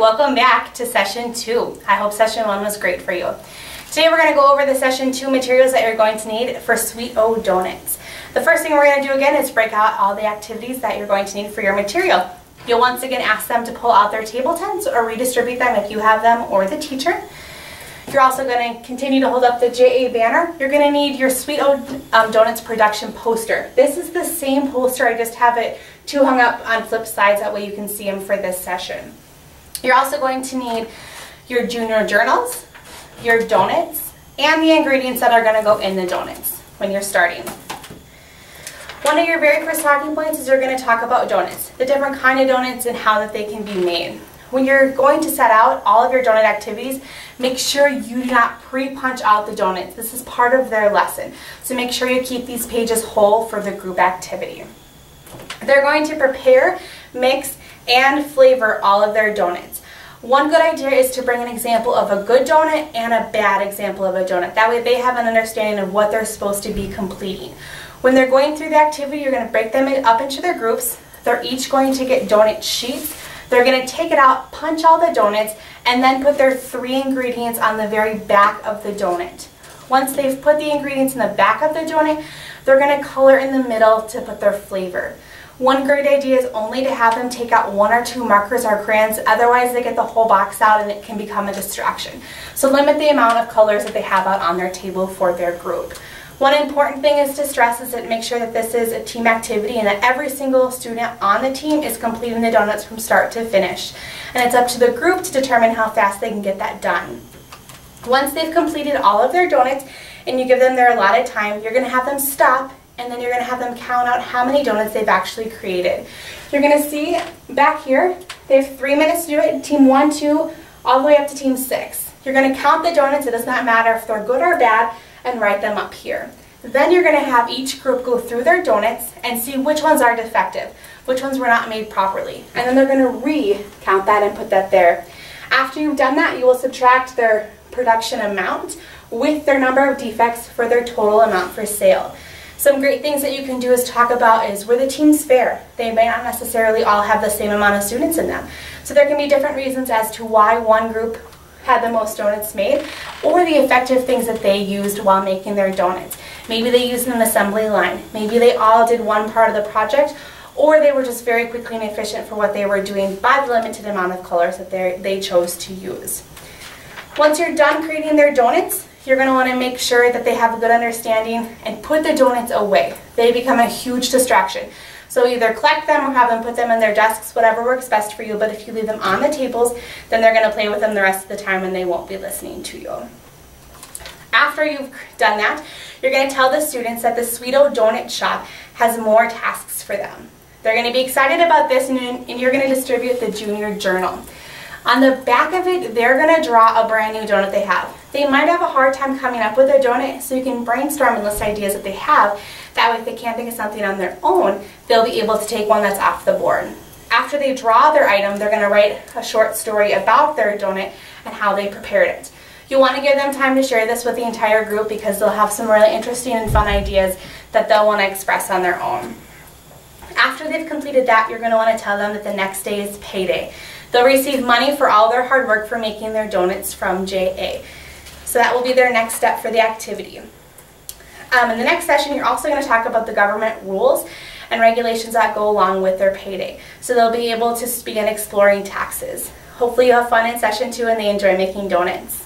welcome back to session 2. I hope session 1 was great for you. Today we're going to go over the session 2 materials that you're going to need for Sweet O Donuts. The first thing we're going to do again is break out all the activities that you're going to need for your material. You'll once again ask them to pull out their table tents or redistribute them if you have them or the teacher. You're also going to continue to hold up the JA banner. You're going to need your Sweet O Donuts production poster. This is the same poster, I just have it 2 hung up on flip sides, that way you can see them for this session. You're also going to need your junior journals, your donuts, and the ingredients that are going to go in the donuts when you're starting. One of your very first talking points is you're going to talk about donuts, the different kind of donuts and how that they can be made. When you're going to set out all of your donut activities, make sure you do not pre-punch out the donuts. This is part of their lesson. So make sure you keep these pages whole for the group activity. They're going to prepare, mix, and flavor all of their donuts. One good idea is to bring an example of a good donut and a bad example of a donut. That way they have an understanding of what they're supposed to be completing. When they're going through the activity, you're going to break them up into their groups. They're each going to get donut sheets. They're going to take it out, punch all the donuts, and then put their 3 ingredients on the very back of the donut. Once they've put the ingredients in the back of the donut, they're going to color in the middle to put their flavor. One great idea is only to have them take out 1 or 2 markers or crayons, otherwise they get the whole box out and it can become a distraction. So limit the amount of colors that they have out on their table for their group. One important thing is to stress is that make sure that this is a team activity and that every single student on the team is completing the donuts from start to finish. And it's up to the group to determine how fast they can get that done. Once they've completed all of their donuts and you give them their allotted time, you're going to have them stop and then you're going to have them count out how many donuts they've actually created. You're going to see back here, they have 3 minutes to do it, team 1, 2, all the way up to team 6. You're going to count the donuts, it does not matter if they're good or bad, and write them up here. Then you're going to have each group go through their donuts and see which ones are defective, which ones were not made properly. And then they're going to recount that and put that there. After you've done that, you will subtract their production amount with their number of defects for their total amount for sale. Some great things that you can do is talk about is were the teams fair? They may not necessarily all have the same amount of students in them. So there can be different reasons as to why one group had the most donuts made or the effective things that they used while making their donuts. Maybe they used an assembly line. Maybe they all did one part of the project, or they were just very quickly and efficient for what they were doing by the limited amount of colors that they chose to use. Once you're done creating their donuts, you're going to want to make sure that they have a good understanding and put the donuts away. They become a huge distraction. So either collect them or have them put them in their desks, whatever works best for you, but if you leave them on the tables, then they're going to play with them the rest of the time and they won't be listening to you. After you've done that, you're going to tell the students that the Sweet O Donut Shop has more tasks for them. They're going to be excited about this and you're going to distribute the junior journal. On the back of it, they're going to draw a brand new donut they have. They might have a hard time coming up with a donut, so you can brainstorm and list ideas that they have. That way, if they can't think of something on their own, they'll be able to take one that's off the board. After they draw their item, they're going to write a short story about their donut and how they prepared it. You want to give them time to share this with the entire group because they'll have some really interesting and fun ideas that they'll want to express on their own. After they've completed that, you're going to want to tell them that the next day is payday. They'll receive money for all their hard work for making their donuts from JA. So that will be their next step for the activity. In the next session, you're also going to talk about the government rules and regulations that go along with their payday. So they'll be able to begin exploring taxes. Hopefully you have fun in session 2 and they enjoy making donuts.